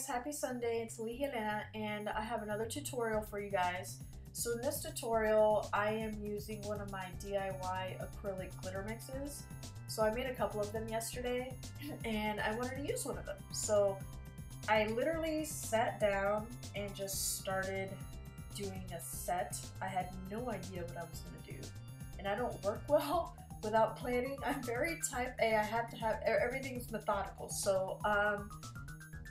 guys, happy Sunday. It's Lee Helena and I have another tutorial for you guys. So in this tutorial I am using one of my DIY acrylic glitter mixes. So I made a couple of them yesterday and I wanted to use one of them. So I literally sat down and just started doing a set. I had no idea what I was going to do. And I don't work well without planning. I'm very type A. I have to have everything's methodical. So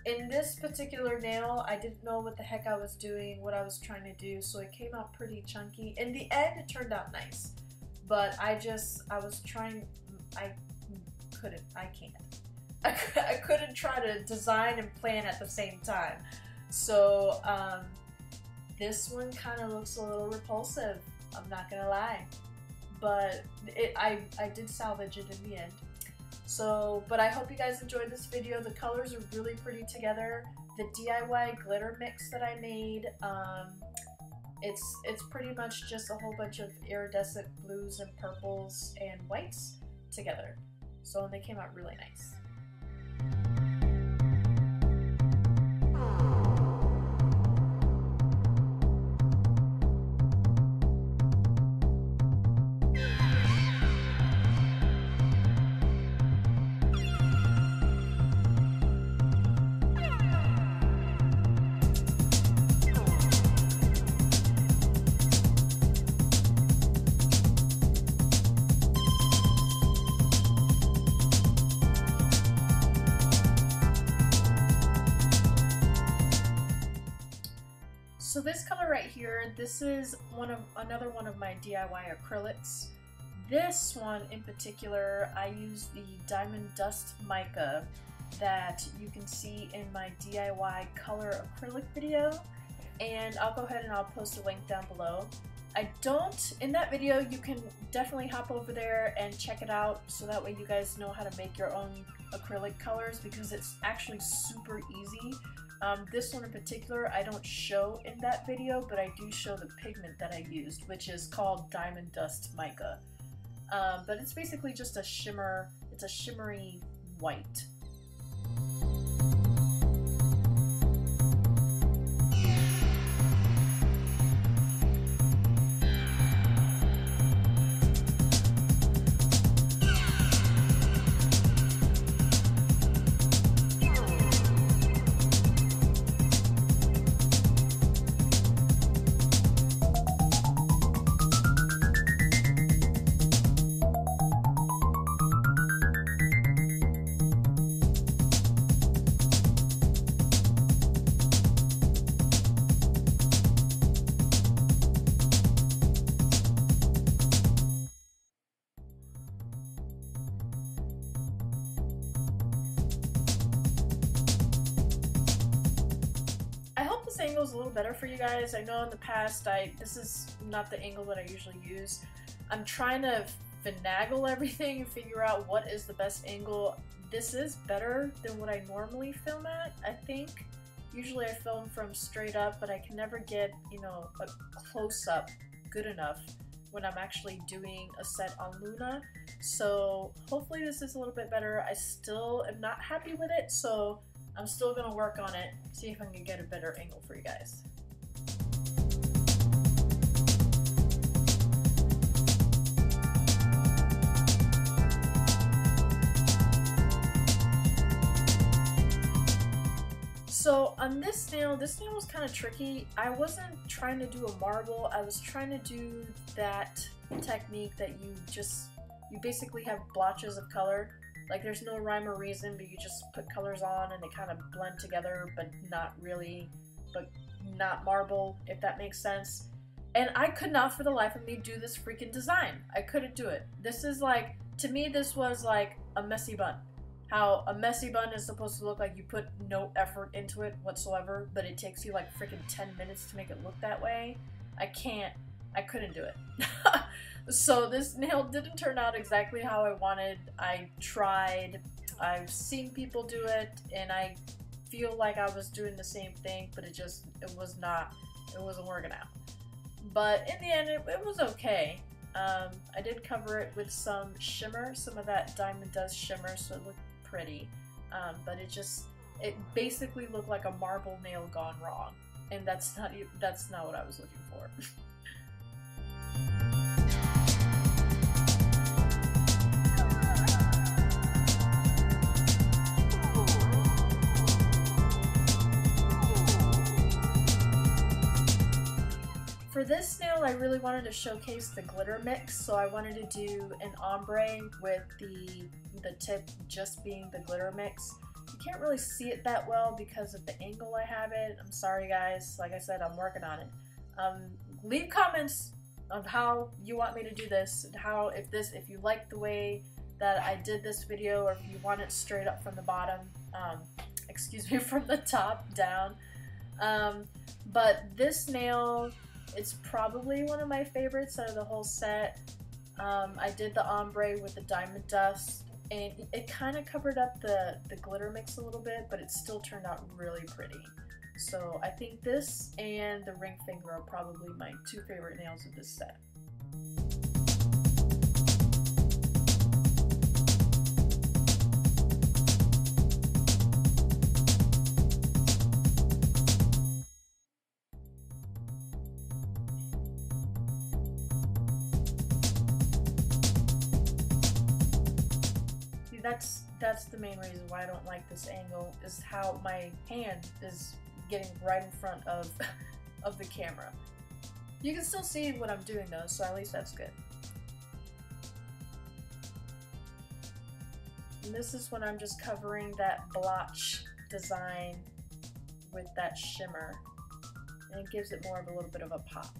in this particular nail, I didn't know what the heck I was doing, what I was trying to do, so it came out pretty chunky. In the end, it turned out nice, but I was trying, I couldn't try to design and plan at the same time. So this one kind of looks a little repulsive, I'm not gonna lie, but I did salvage it in the end. So, but I hope you guys enjoyed this video. The colors are really pretty together. The DIY glitter mix that I made, it's pretty much just a whole bunch of iridescent blues and purples and whites together. So they came out really nice. So this color right here, this is another one of my DIY acrylics. This one in particular, I use the Diamond Dust Mica that you can see in my DIY color acrylic video, and I'll go ahead and I'll post a link down below. In that video, you can definitely hop over there and check it out so that way you guys know how to make your own acrylic colors, because it's actually super easy. This one in particular I don't show in that video, but I do show the pigment that I used, which is called Diamond Dust Mica. But it's basically just a shimmer, it's a shimmery white. This angle is a little better for you guys. I know in the past this is not the angle that I usually use. I'm trying to finagle everything and figure out what is the best angle. This is better than what I normally film at, I think. Usually I film from straight up, but I can never get, you know, a close-up good enough when I'm actually doing a set on Luna. So hopefully this is a little bit better. I still am not happy with it, so I'm still gonna work on it, see if I can get a better angle for you guys. So on this nail was kind of tricky. I wasn't trying to do a marble, I was trying to do that technique that you basically have blotches of color. Like there's no rhyme or reason, but you just put colors on and they kind of blend together, but not really, but not marble, if that makes sense. And I could not for the life of me do this freaking design. I couldn't do it. This is like, to me this was like a messy bun. How a messy bun is supposed to look like you put no effort into it whatsoever, but it takes you like freaking 10 minutes to make it look that way. I couldn't do it. So this nail didn't turn out exactly how I wanted. I tried, I've seen people do it, and I feel like I was doing the same thing, but it wasn't working out. But in the end, it was okay. I did cover it with some shimmer, some of that Diamond Dust shimmer, so it looked pretty. But it basically looked like a marble nail gone wrong, and that's not what I was looking for. For this nail, I really wanted to showcase the glitter mix, so I wanted to do an ombre with the tip just being the glitter mix. You can't really see it that well because of the angle I have it. I'm sorry guys, like I said, I'm working on it. Leave comments of how you want me to do this, and how if you like the way that I did this video, or if you want it straight up from the bottom, excuse me, from the top down. But this nail, it's probably one of my favorites out of the whole set. I did the ombre with the diamond dust, and it kind of covered up the glitter mix a little bit, but it still turned out really pretty. So I think this and the ring finger are probably my two favorite nails of this set. That's the main reason why I don't like this angle, is how my hand is getting right in front of the camera. You can still see what I'm doing though, so at least that's good. And this is when I'm just covering that blotch design with that shimmer, and it gives it more of a little bit of a pop.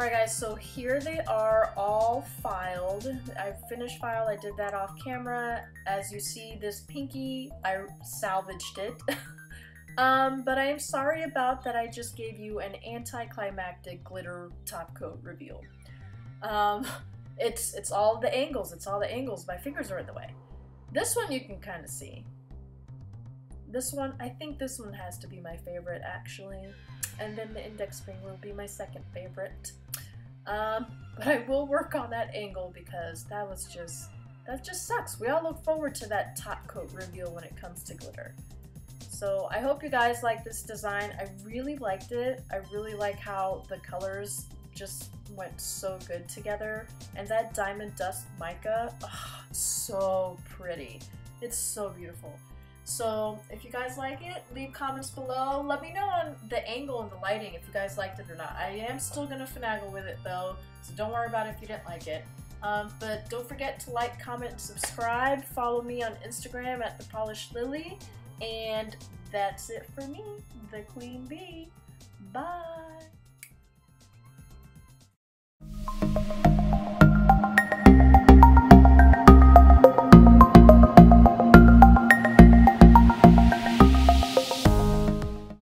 Alright guys, so here they are all filed. I finished filed, I did that off camera. As you see, this pinky, I salvaged it. But I am sorry about that I just gave you an anticlimactic glitter top coat reveal. It's all the angles, my fingers are in the way. This one you can kind of see. This one, I think this one has to be my favorite actually. And then the index finger will be my second favorite. But I will work on that angle because that just sucks. We all look forward to that top coat reveal when it comes to glitter. So I hope you guys like this design. I really liked it. I really like how the colors just went so good together. And that diamond dust mica, oh, so pretty. It's so beautiful. So if you guys like it, leave comments below. Let me know on the angle and the lighting if you guys liked it or not. I am still gonna finagle with it though, so don't worry about it if you didn't like it. But don't forget to like, comment, and subscribe. Follow me on Instagram at @thepolishedlily. And that's it for me, the Queen Bee. Bye!